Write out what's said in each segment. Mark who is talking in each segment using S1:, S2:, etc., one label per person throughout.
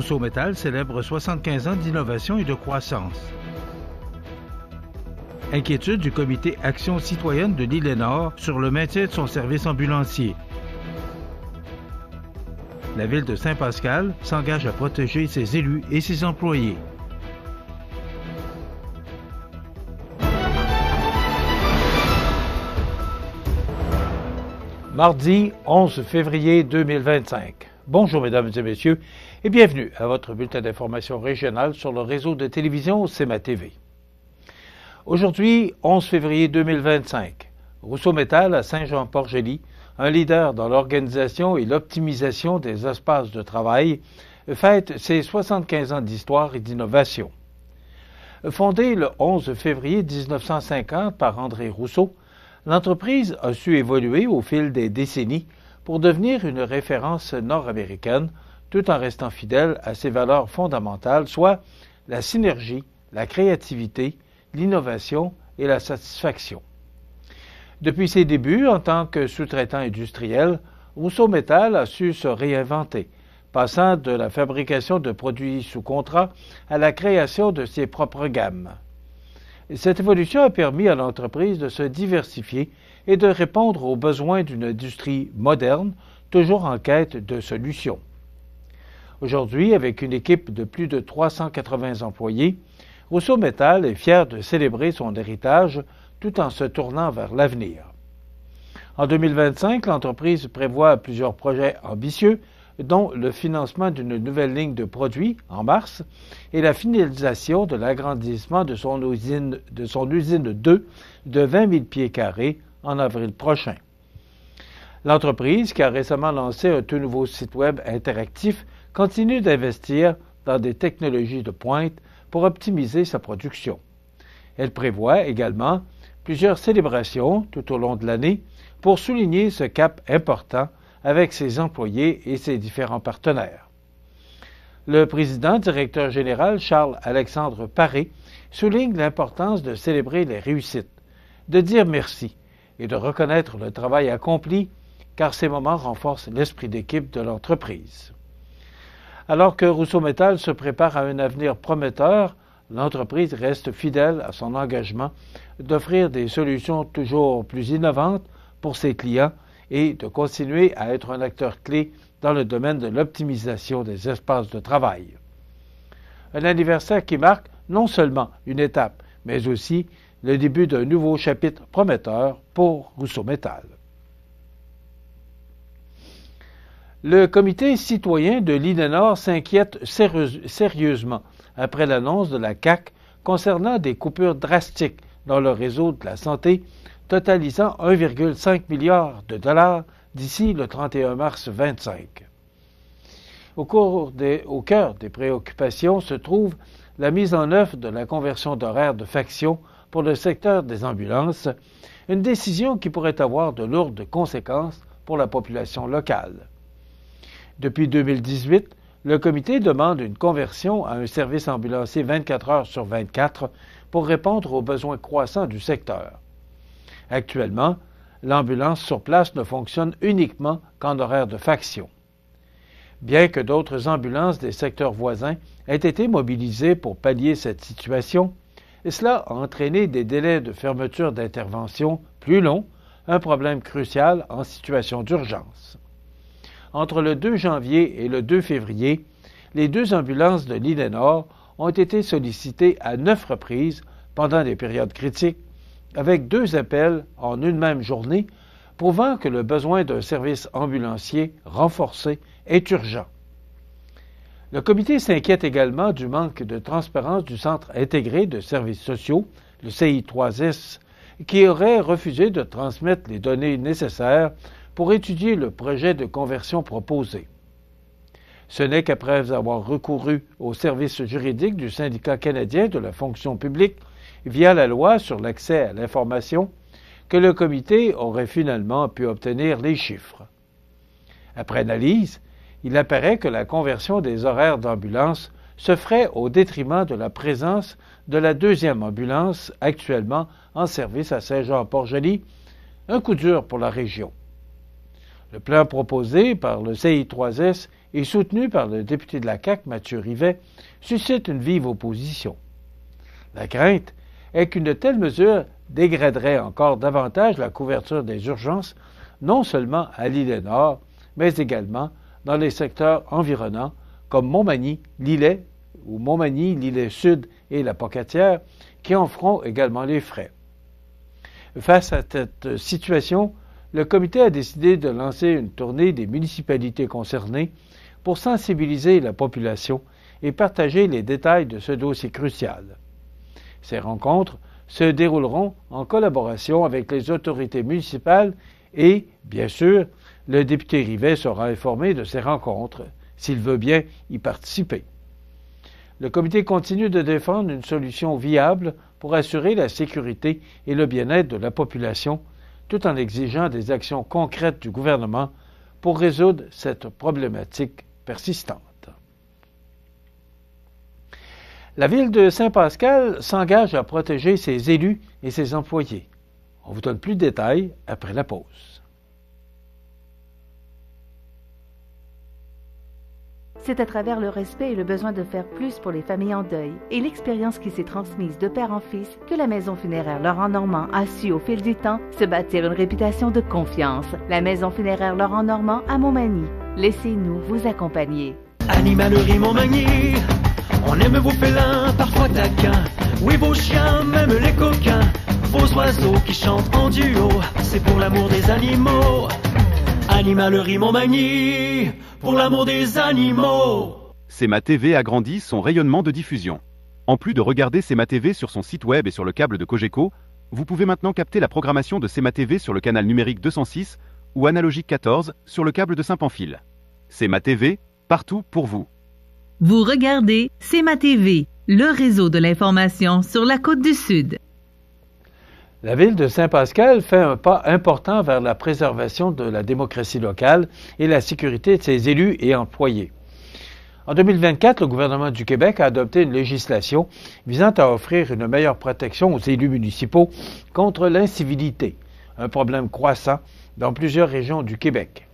S1: Rousseau Métal célèbre 75 ans d'innovation et de croissance. Inquiétude du comité Action citoyenne de l'Île-et-Nord sur le maintien de son service ambulancier. La ville de Saint-Pascal s'engage à protéger ses élus et ses employés. Mardi 11 février 2025. Bonjour mesdames et messieurs et bienvenue à votre bulletin d'information régionale sur le réseau de télévision CEMA TV. Aujourd'hui, 11 février 2025, Rousseau Métal à Saint-Jean-Port-Joli, un leader dans l'organisation et l'optimisation des espaces de travail, fête ses 75 ans d'histoire et d'innovation. Fondée le 11 février 1950 par André Rousseau, l'entreprise a su évoluer au fil des décennies pour devenir une référence nord-américaine, tout en restant fidèle à ses valeurs fondamentales, soit la synergie, la créativité, l'innovation et la satisfaction. Depuis ses débuts en tant que sous-traitant industriel, Rousseau Métal a su se réinventer, passant de la fabrication de produits sous contrat à la création de ses propres gammes. Cette évolution a permis à l'entreprise de se diversifier et de répondre aux besoins d'une industrie moderne, toujours en quête de solutions. Aujourd'hui, avec une équipe de plus de 380 employés, Rousseau Métal est fier de célébrer son héritage tout en se tournant vers l'avenir. En 2025, l'entreprise prévoit plusieurs projets ambitieux, dont le financement d'une nouvelle ligne de produits en mars et la finalisation de l'agrandissement de son usine 2 de 20 000 pieds carrés en avril prochain. L'entreprise, qui a récemment lancé un tout nouveau site web interactif, continue d'investir dans des technologies de pointe pour optimiser sa production. Elle prévoit également plusieurs célébrations tout au long de l'année pour souligner ce cap important avec ses employés et ses différents partenaires. Le président directeur général Charles-Alexandre Paré souligne l'importance de célébrer les réussites, de dire merci et de reconnaître le travail accompli, car ces moments renforcent l'esprit d'équipe de l'entreprise. Alors que Rousseau Métal se prépare à un avenir prometteur, l'entreprise reste fidèle à son engagement d'offrir des solutions toujours plus innovantes pour ses clients et de continuer à être un acteur clé dans le domaine de l'optimisation des espaces de travail. Un anniversaire qui marque non seulement une étape, mais aussi le début d'un nouveau chapitre prometteur pour Rousseau Métal. Le comité citoyen de l'Île-et-Nord s'inquiète sérieusement après l'annonce de la CAQ concernant des coupures drastiques dans le réseau de la santé totalisant 1,5 milliard de dollars d'ici le 31 mars 2025. Au cœur des préoccupations se trouve la mise en œuvre de la conversion d'horaires de faction pour le secteur des ambulances, une décision qui pourrait avoir de lourdes conséquences pour la population locale. Depuis 2018, le comité demande une conversion à un service ambulancier 24 heures sur 24 pour répondre aux besoins croissants du secteur. Actuellement, l'ambulance sur place ne fonctionne uniquement qu'en horaire de faction. Bien que d'autres ambulances des secteurs voisins aient été mobilisées pour pallier cette situation, cela a entraîné des délais de fermeture d'intervention plus longs, un problème crucial en situation d'urgence. Entre le 2 janvier et le 2 février, les deux ambulances de l'Île-et-Nord ont été sollicitées à 9 reprises pendant des périodes critiques, avec 2 appels en une même journée, prouvant que le besoin d'un service ambulancier renforcé est urgent. Le comité s'inquiète également du manque de transparence du Centre intégré de services sociaux, le CI3S, qui aurait refusé de transmettre les données nécessaires pour étudier le projet de conversion proposé. Ce n'est qu'après avoir recouru au service juridique du syndicat canadien de la fonction publique via la loi sur l'accès à l'information que le comité aurait finalement pu obtenir les chiffres. Après analyse, il apparaît que la conversion des horaires d'ambulance se ferait au détriment de la présence de la 2e ambulance actuellement en service à Saint-Jean-Port-Joli, un coup dur pour la région. Le plan proposé par le CI3S et soutenu par le député de la CAQ, Mathieu Rivet, suscite une vive opposition. La crainte est qu'une telle mesure dégraderait encore davantage la couverture des urgences, non seulement à l'Île-Nord, mais également dans les secteurs environnants, comme Montmagny, l'Îlet, ou Montmagny, l'Îlet-Sud et la Pocatière, qui en feront également les frais. Face à cette situation, le comité a décidé de lancer une tournée des municipalités concernées pour sensibiliser la population et partager les détails de ce dossier crucial. Ces rencontres se dérouleront en collaboration avec les autorités municipales et, bien sûr, le député Rivet sera informé de ces rencontres, s'il veut bien y participer. Le comité continue de défendre une solution viable pour assurer la sécurité et le bien-être de la population, tout en exigeant des actions concrètes du gouvernement pour résoudre cette problématique persistante. La ville de Saint-Pascal s'engage à protéger ses élus et ses employés. On vous donne plus de détails après la pause.
S2: C'est à travers le respect et le besoin de faire plus pour les familles en deuil et l'expérience qui s'est transmise de père en fils que la Maison funéraire Laurent Normand a su au fil du temps se bâtir une réputation de confiance. La Maison funéraire Laurent Normand à Montmagny. Laissez-nous vous accompagner.
S3: Animalerie Montmagny, on aime vos félins, parfois taquins. Oui, vos chiens, même les coquins. Vos oiseaux qui chantent en duo, c'est pour l'amour des animaux. Animalerie Montmagny, pour l'amour des animaux.
S4: CEMA TV agrandit son rayonnement de diffusion. En plus de regarder CEMA TV sur son site web et sur le câble de Cogeco, vous pouvez maintenant capter la programmation de CEMA TV sur le canal numérique 206 ou analogique 14 sur le câble de Saint-Pamphile. CEMA TV, partout pour vous.
S5: Vous regardez CEMA TV, le réseau de l'information sur la Côte-du-Sud.
S1: La ville de Saint-Pascal fait un pas important vers la préservation de la démocratie locale et la sécurité de ses élus et employés. En 2024, le gouvernement du Québec a adopté une législation visant à offrir une meilleure protection aux élus municipaux contre l'incivilité, un problème croissant dans plusieurs régions du Québec.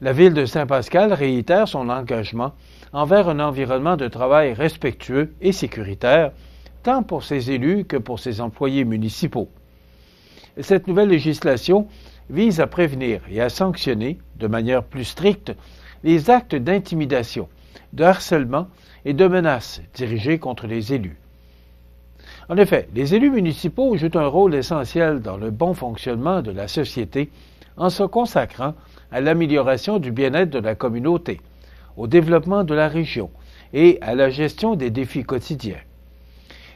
S1: La ville de Saint-Pascal réitère son engagement envers un environnement de travail respectueux et sécuritaire, tant pour ses élus que pour ses employés municipaux. Cette nouvelle législation vise à prévenir et à sanctionner de manière plus stricte les actes d'intimidation, de harcèlement et de menaces dirigés contre les élus. En effet, les élus municipaux jouent un rôle essentiel dans le bon fonctionnement de la société en se consacrant à l'amélioration du bien-être de la communauté, au développement de la région et à la gestion des défis quotidiens.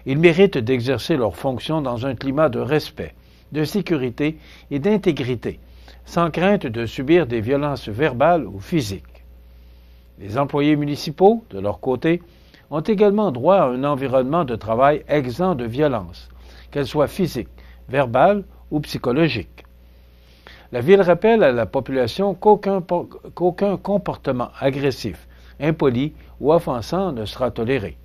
S1: Ils méritent d'exercer leurs fonctions dans un climat de respect, de sécurité et d'intégrité, sans crainte de subir des violences verbales ou physiques. Les employés municipaux, de leur côté, ont également droit à un environnement de travail exempt de violence, qu'elle soit physique, verbale ou psychologique. La Ville rappelle à la population qu'aucun comportement agressif, impoli ou offensant ne sera toléré.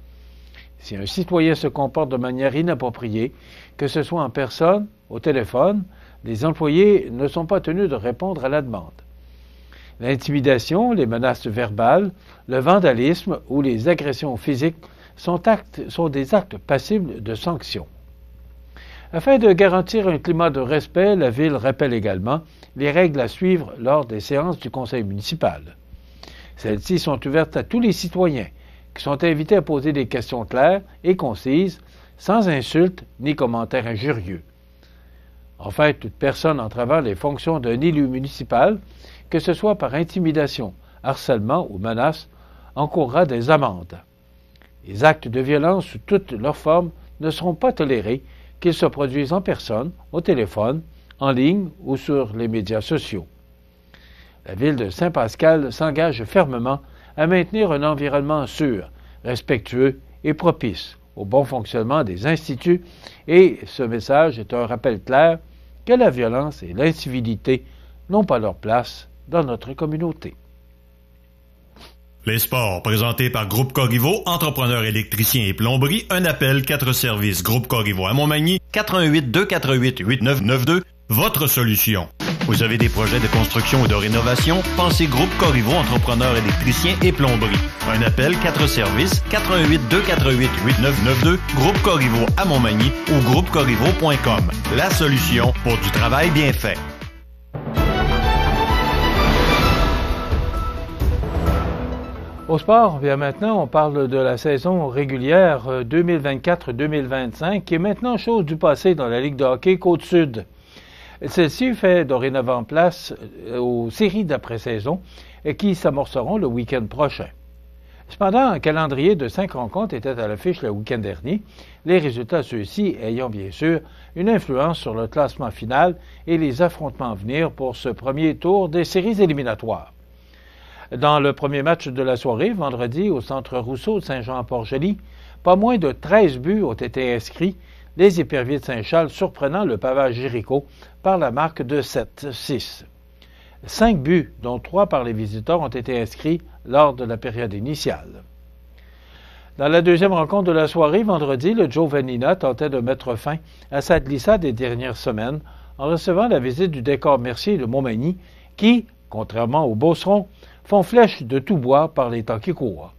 S1: Si un citoyen se comporte de manière inappropriée, que ce soit en personne, au téléphone, les employés ne sont pas tenus de répondre à la demande. L'intimidation, les menaces verbales, le vandalisme ou les agressions physiques sont des actes passibles de sanctions. Afin de garantir un climat de respect, la Ville rappelle également les règles à suivre lors des séances du conseil municipal. Celles-ci sont ouvertes à tous les citoyens, qui sont invités à poser des questions claires et concises, sans insultes ni commentaires injurieux. Enfin, toute personne entravant les fonctions d'un élu municipal, que ce soit par intimidation, harcèlement ou menace, encourra des amendes. Les actes de violence sous toutes leurs formes ne seront pas tolérés, qu'ils se produisent en personne, au téléphone, en ligne ou sur les médias sociaux. La Ville de Saint-Pascal s'engage fermement à maintenir un environnement sûr, respectueux et propice au bon fonctionnement des instituts, et ce message est un rappel clair que la violence et l'incivilité n'ont pas leur place dans notre communauté.
S6: Les sports, présentés par Groupe Corriveau, entrepreneurs électriciens et plomberie, un appel, 4 services. Groupe Corriveau à Montmagny, 418-248-8992, votre solution. Vous avez des projets de construction ou de rénovation? Pensez Groupe Corriveau, entrepreneur électricien et plomberie. Un appel, 4 services, 88 248 8992, Groupe Corriveau à Montmagny ou groupecorriveau.com. La solution pour du travail bien fait.
S1: Au sport, bien maintenant, on parle de la saison régulière 2024-2025 qui est maintenant chose du passé dans la Ligue de hockey Côte-Sud. Celle-ci fait dorénavant place aux séries d'après-saison qui s'amorceront le week-end prochain. Cependant, un calendrier de 5 rencontres était à l'affiche le week-end dernier, les résultats ceux-ci ayant bien sûr une influence sur le classement final et les affrontements à venir pour ce premier tour des séries éliminatoires. Dans le premier match de la soirée, vendredi, au Centre Rousseau de Saint-Jean-Port-Joli, pas moins de 13 buts ont été inscrits, les Éperviers de Saint-Charles surprenant le pavage Jéricho par la marque de 7-6. 5 buts, dont 3 par les visiteurs, ont été inscrits lors de la période initiale. Dans la deuxième rencontre de la soirée, vendredi, le Joe Vanina tentait de mettre fin à sa glissade des dernières semaines en recevant la visite du décor Mercier de Montmagny qui, contrairement aux Beaucerons, font flèche de tout bois par les temps qui courent.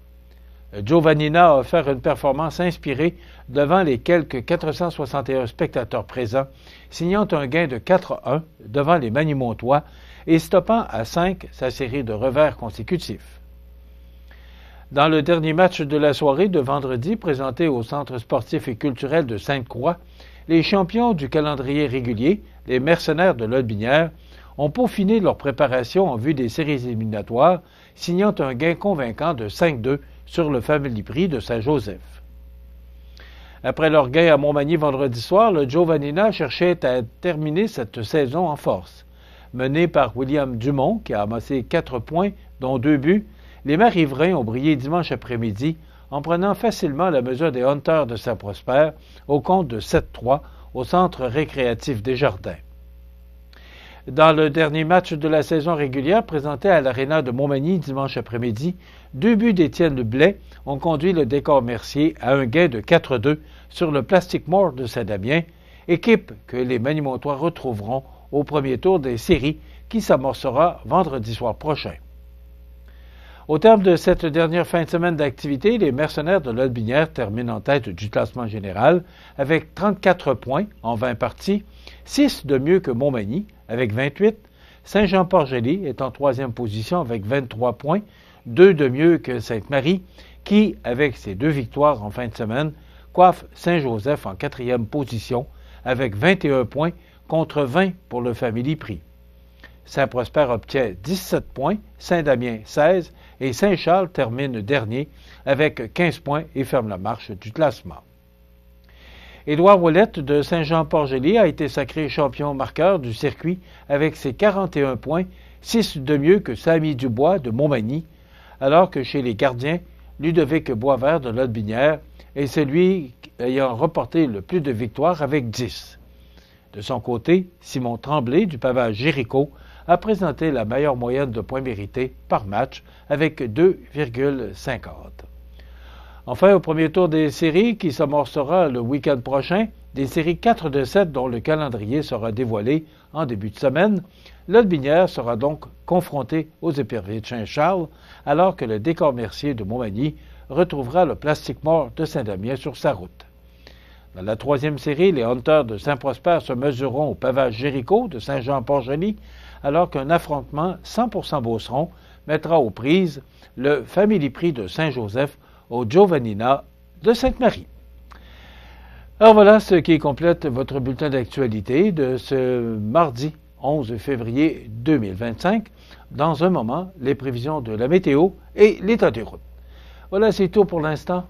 S1: Joe Vanina a offert une performance inspirée devant les quelques 461 spectateurs présents, signant un gain de 4-1 devant les Magny-Montois et stoppant à 5 sa série de revers consécutifs. Dans le dernier match de la soirée de vendredi présenté au Centre sportif et culturel de Sainte-Croix, les champions du calendrier régulier, les Mercenaires de Lotbinière, ont peaufiné leur préparation en vue des séries éliminatoires, signant un gain convaincant de 5-2 sur le Family Prix de Saint-Joseph. Après leur gain à Montmagny vendredi soir, le Joe Vanina cherchait à terminer cette saison en force. Mené par William Dumont, qui a amassé 4 points, dont 2 buts, les Marie-Riverains ont brillé dimanche après-midi en prenant facilement la mesure des Hunters de Saint-Prosper au compte de 7-3 au centre récréatif des Jardins. Dans le dernier match de la saison régulière présenté à l'Aréna de Montmagny dimanche après-midi, 2 buts d'Étienne Blais ont conduit le décor Mercier à un gain de 4-2 sur le Plastic Mort de Saint-Damien, équipe que les Magny-Montois retrouveront au premier tour des séries qui s'amorcera vendredi soir prochain. Au terme de cette dernière fin de semaine d'activité, les Mercenaires de Lotbinière terminent en tête du classement général avec 34 points en 20 parties, 6 de mieux que Montmagny avec 28, Saint-Jean-Port-Joli est en troisième position avec 23 points, 2 de mieux que Sainte-Marie, qui, avec ses 2 victoires en fin de semaine, coiffe Saint-Joseph en quatrième position avec 21 points contre 20 pour le Family Prix. Saint-Prosper obtient 17 points, Saint-Damien 16 et Saint-Charles termine dernier avec 15 points et ferme la marche du classement. Édouard Ouellette de Saint-Jean-Port-Joli a été sacré champion marqueur du circuit avec ses 41 points, 6 de mieux que Samy Dubois de Montmagny, alors que chez les gardiens, Ludovic Boisvert de Lotbinière est celui ayant remporté le plus de victoires avec 10. De son côté, Simon Tremblay du pavage Jéricho a présenté la meilleure moyenne de points mérités par match avec 2,50. Enfin, au premier tour des séries qui s'amorcera le week-end prochain, des séries 4 de 7 dont le calendrier sera dévoilé en début de semaine, Lotbinière sera donc confronté aux Éperviers de Saint-Charles, alors que le décor Mercier de Montmagny retrouvera le Plastic Mort de Saint-Damien sur sa route. Dans la troisième série, les Hunters de Saint-Prosper se mesureront au pavage Jéricho de Saint-Jean-Port-Joli, alors qu'un affrontement 100% Beauceron mettra aux prises le Family Prix de Saint-Joseph au Joe Vanina de Sainte-Marie. Alors voilà ce qui complète votre bulletin d'actualité de ce mardi 11 février 2025. Dans un moment, les prévisions de la météo et l'état des routes. Voilà, c'est tout pour l'instant.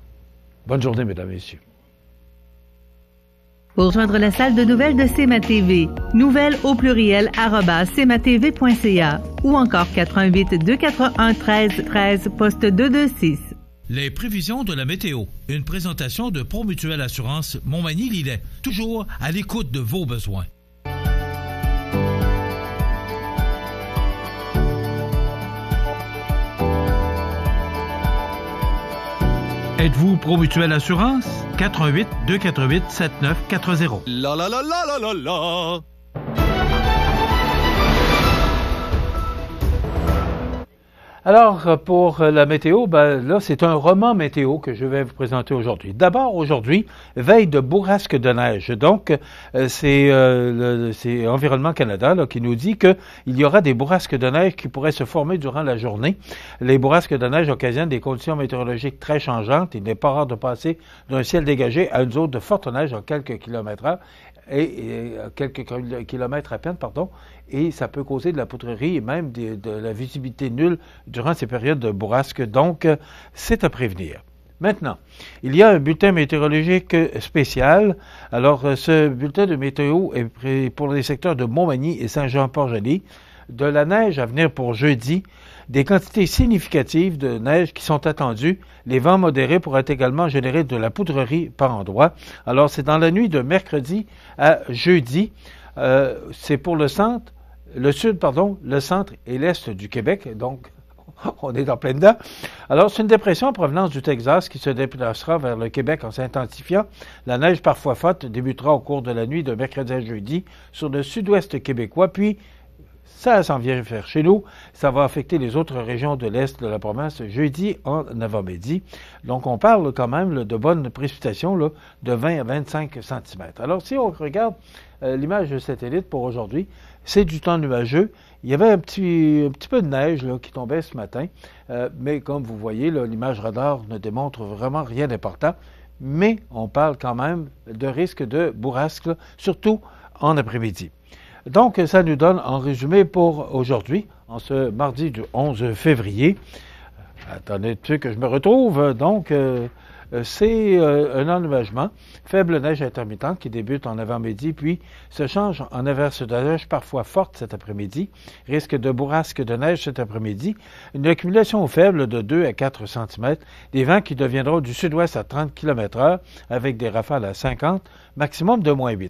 S1: Bonne journée, mesdames et messieurs.
S5: Pour rejoindre la salle de nouvelles de CMA-TV, nouvelles au pluriel @cmatv.ca ou encore 88 241 13 13 poste 226.
S7: Les prévisions de la météo. Une présentation de Promutuelle Assurance Montmagny-Lillet. Toujours à l'écoute de vos besoins. Êtes-vous Promutuelle Assurance? 88 248 7940.
S3: La la la la la la la.
S1: Alors, pour la météo, là, c'est un roman météo que je vais vous présenter aujourd'hui. D'abord, aujourd'hui, veille de bourrasque de neige. Donc, c'est Environnement Canada là, qui nous dit qu'il y aura des bourrasques de neige qui pourraient se former durant la journée. Les bourrasques de neige occasionnent des conditions météorologiques très changeantes. Il n'est pas rare de passer d'un ciel dégagé à une zone de forte neige à quelques kilomètres et quelques kilomètres à peine, et ça peut causer de la poudrerie et même de la visibilité nulle durant ces périodes de bourrasque. Donc, c'est à prévenir. Maintenant, il y a un bulletin météorologique spécial. Alors, ce bulletin de météo est pris pour les secteurs de Montmagny et Saint-Jean-Port-Joli. De la neige à venir pour jeudi, des quantités significatives de neige qui sont attendues. Les vents modérés pourraient également générer de la poudrerie par endroits. Alors, c'est dans la nuit de mercredi à jeudi. C'est pour le centre et l'est du Québec. Donc, on est en plein dedans. Alors, c'est une dépression en provenance du Texas qui se déplacera vers le Québec en s'intensifiant. La neige parfois forte débutera au cours de la nuit de mercredi à jeudi sur le sud-ouest québécois, puis ça s'en vient faire chez nous. Ça va affecter les autres régions de l'est de la province jeudi en avant-midi. Donc, on parle quand même de bonnes précipitations de 20 à 25 cm. Alors, si on regarde l'image de satellite pour aujourd'hui, c'est du temps nuageux. Il y avait un petit peu de neige qui tombait ce matin, mais comme vous voyez, l'image radar ne démontre vraiment rien d'important. Mais on parle quand même de risque de bourrasque, surtout en après-midi. Donc, ça nous donne en résumé pour aujourd'hui, en ce mardi du 11 février. Attendez un peu que je me retrouve. Donc, c'est un ennuagement, faible neige intermittente qui débute en avant-midi, puis se change en averse de neige parfois forte cet après-midi. Risque de bourrasque de neige cet après-midi. Une accumulation faible de 2 à 4 cm. Des vents qui deviendront du sud-ouest à 30 km/h avec des rafales à 50, maximum de -8.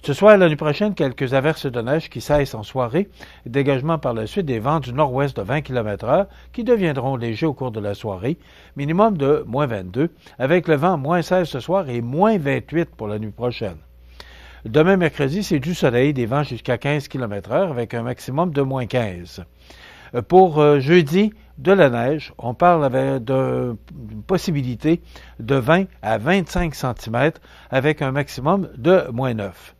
S1: Ce soir et la nuit prochaine, quelques averses de neige qui cessent en soirée. Dégagement par la suite des vents du nord-ouest de 20 km/h qui deviendront légers au cours de la soirée. Minimum de -22, avec le vent -16 ce soir et -28 pour la nuit prochaine. Demain, mercredi, c'est du soleil, des vents jusqu'à 15 km/h avec un maximum de -15. Pour jeudi, de la neige, on parle d'une possibilité de 20 à 25 cm avec un maximum de -9.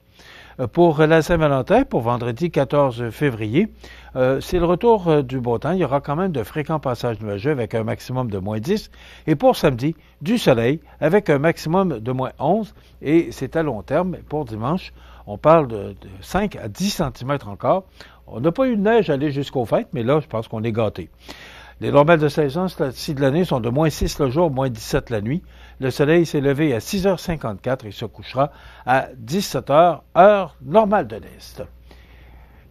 S1: Pour la Saint-Valentin, pour vendredi 14 février, c'est le retour du beau temps. Il y aura quand même de fréquents passages nuageux avec un maximum de -10. Et pour samedi, du soleil avec un maximum de -11. Et c'est à long terme. Pour dimanche, on parle de 5 à 10 cm encore. On n'a pas eu de neige aller jusqu'aux fêtes, mais là, je pense qu'on est gâtés. Les normales de saison ci de l'année sont de -6 le jour, -17 la nuit. Le soleil s'est levé à 6h54 et se couchera à 17h, heure normale de l'Est.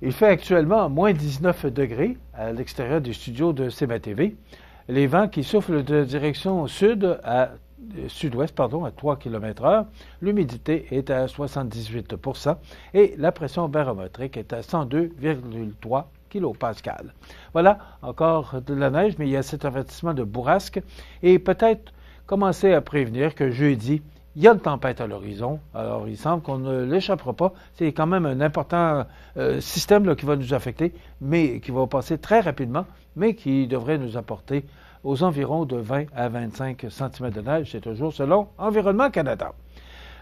S1: Il fait actuellement -19 degrés à l'extérieur des studios de CMA-TV. Les vents qui soufflent de direction sud-ouest, à 3 km/h. L'humidité est à 78% et la pression barométrique est à 102,3 kilopascal. Voilà, encore de la neige, mais il y a cet avertissement de bourrasque et peut-être commencer à prévenir que jeudi, il y a une tempête à l'horizon. Alors, il semble qu'on ne l'échappera pas. C'est quand même un important système qui va nous affecter, mais qui va passer très rapidement, mais qui devrait nous apporter aux environs de 20 à 25 cm de neige. C'est toujours selon Environnement Canada.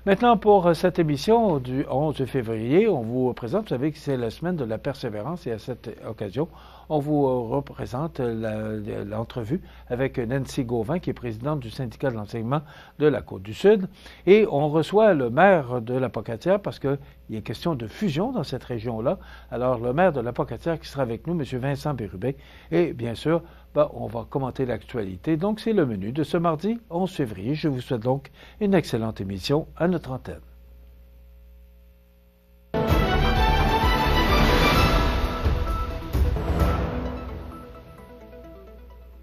S1: Maintenant, pour cette émission du 11 février, on vous présente, vous savez que c'est la semaine de la persévérance et à cette occasion, on vous représente l'entrevue avec Nancy Gauvin, qui est présidente du syndicat de l'enseignement de la Côte-du-Sud. Et on reçoit le maire de la Pocatière parce qu'il est question de fusion dans cette région-là. Alors, le maire de la Pocatière qui sera avec nous, M. Vincent Bérubé. Et bien sûr, on va commenter l'actualité. Donc, c'est le menu de ce mardi 11 février. Je vous souhaite donc une excellente émission à notre antenne.